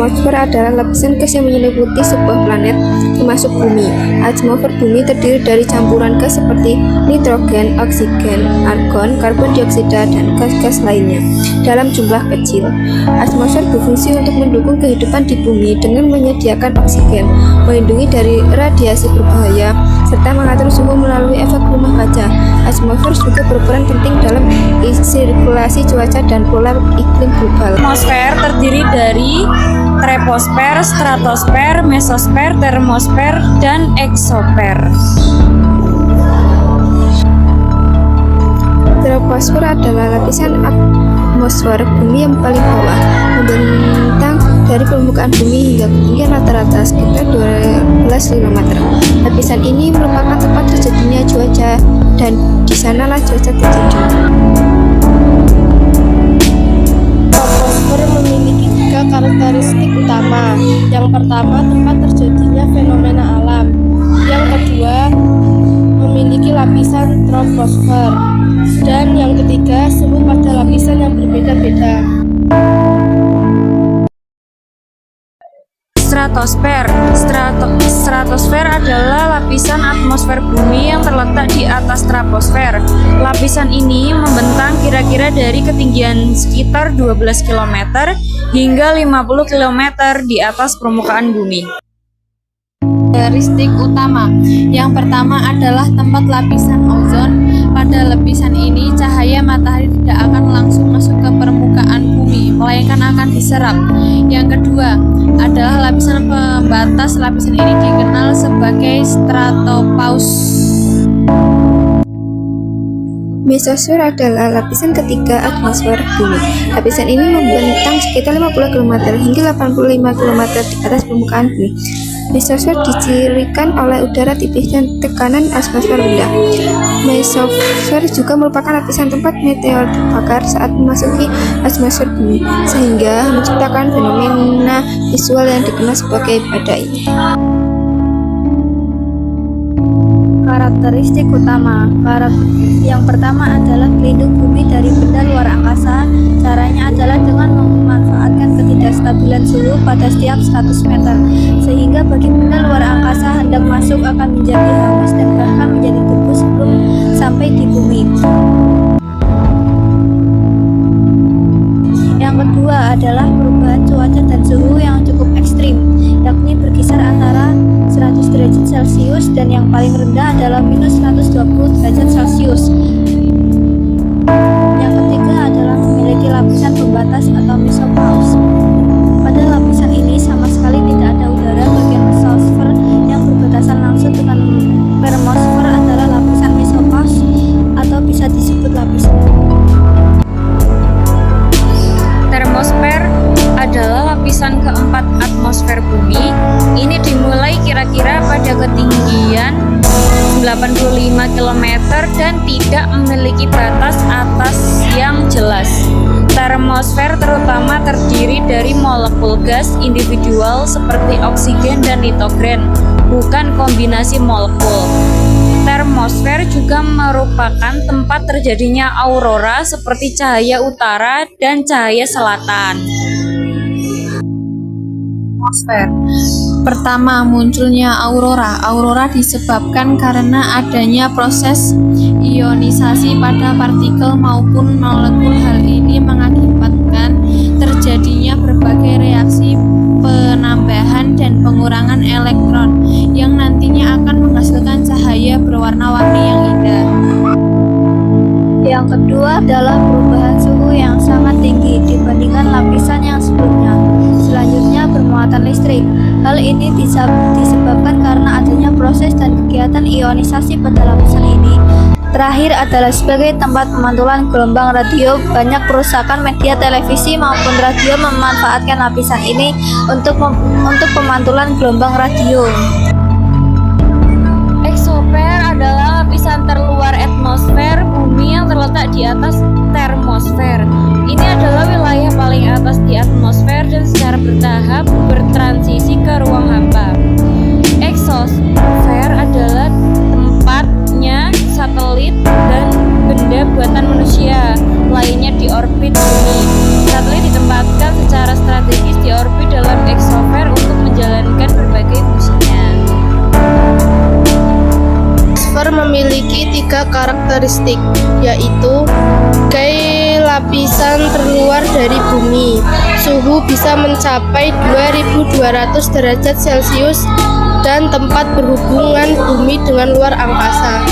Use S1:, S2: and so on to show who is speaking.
S1: Atmosfer adalah lapisan gas yang menyelimuti sebuah planet, termasuk bumi. Atmosfer bumi terdiri dari campuran gas seperti nitrogen, oksigen, argon, karbon dioksida, dan gas-gas lainnya dalam jumlah kecil. Atmosfer berfungsi untuk mendukung kehidupan di bumi dengan menyediakan oksigen, melindungi dari radiasi berbahaya, serta mengatur suhu melalui efek rumah kaca. Atmosfer juga berperan penting dalam sirkulasi cuaca dan pola iklim global.
S2: Atmosfer terdiri dari troposfer, stratosfer, mesosfer, termosfer, dan eksosfer.
S1: Troposfer adalah lapisan atmosfer bumi yang paling bawah, membentang dari permukaan bumi hingga ketinggian rata-rata sekitar 12 km. Lapisan ini merupakan tempat terjadinya cuaca, dan di sanalah cuaca terjadi.
S3: Troposfer memiliki 3 karakteristik utama. Yang pertama, tempat terjadinya fenomena alam. Yang kedua, memiliki lapisan troposfer. Dan yang ketiga, suhu pada lapisan yang berbeda-beda.
S2: Stratosfer. Stratosfer adalah lapisan atmosfer bumi yang terletak di atas troposfer. Lapisan ini membentang kira-kira dari ketinggian sekitar 12 km hingga 50 km di atas permukaan bumi.
S4: Karakteristik utama. Yang pertama adalah tempat lapisan ozon. Pada lapisan ini, cahaya matahari tidak akan langsung masuk ke permukaan bumi, melainkan akan diserap. Yang kedua adalah lapisan pembatas. Lapisan ini dikenal sebagai stratopause.
S1: Mesosfer adalah lapisan ketiga atmosfer bumi. Lapisan ini membentang sekitar 50 km hingga 85 km di atas permukaan bumi. Mesosfer dicirikan oleh udara tipis dan tekanan atmosfer rendah. Mesosfer juga merupakan lapisan tempat meteor terbakar saat memasuki atmosfer bumi, sehingga menciptakan fenomena visual yang dikenal sebagai badai.
S3: Karakteristik utama. Yang pertama adalah pelindung bumi dari benda luar angkasa. Caranya adalah dengan memanfaatkan ketidakstabilan suhu pada setiap 100 meter, sehingga bagi benda luar angkasa hendak masuk akan menjadi hangus dan bahkan menjadi debu sebelum sampai di bumi. Yang kedua adalah perubahan cuaca dan suhu yang cukup ekstrim, yakni berkisar antara 100 derajat Celcius dan yang paling rendah adalah minus 120 derajat Celcius. Yang ketiga adalah memiliki lapisan pembatas atau mesopause. Pada lapisan ini sama sekali tidak ada udara. Bagian mesosfer yang berbatasan langsung dengan termosfer adalah lapisan mesopause atau bisa disebut lapisan.
S2: Termosfer adalah lapisan keempat atmosfer bumi. Ini dimulai kira-kira pada ketinggian 85 km dan tidak memiliki batas atas yang jelas. Termosfer terutama terdiri dari molekul gas individual seperti oksigen dan nitrogen, bukan kombinasi molekul. Termosfer juga merupakan tempat terjadinya aurora seperti cahaya utara dan cahaya selatan.
S4: Atmosfer. Pertama, munculnya aurora. Aurora disebabkan karena adanya proses ionisasi pada partikel maupun molekul. Hal ini mengakibatkan terjadinya berbagai reaksi penambahan dan pengurangan elektron yang nantinya akan menghasilkan cahaya berwarna-warni yang indah.
S3: Yang kedua adalah perubahan suhu yang sangat tinggi dibandingkan lapisan yang sebelumnya. Selanjutnya, bermuatan listrik. Hal ini disebabkan karena adanya proses dan kegiatan ionisasi pada lapisan ini. Terakhir adalah sebagai tempat pemantulan gelombang radio. Banyak perusahaan media televisi maupun radio memanfaatkan lapisan ini untuk pemantulan gelombang radio.
S2: Eksosfer adalah lapisan terluar atmosfer bumi yang terletak di atas termosfer. Ini adalah wilayah paling atas di atmosfer dan secara bertahap bertransisi ke ruang hampa. Eksosfer adalah tempatnya satelit dan benda buatan manusia lainnya di orbit bumi. Satelit ditempatkan secara strategis di orbit dalam
S5: atmosfer memiliki 3 karakteristik, yaitu sebagai lapisan terluar dari bumi, suhu bisa mencapai 2200 derajat Celcius dan tempat berhubungan bumi dengan luar angkasa.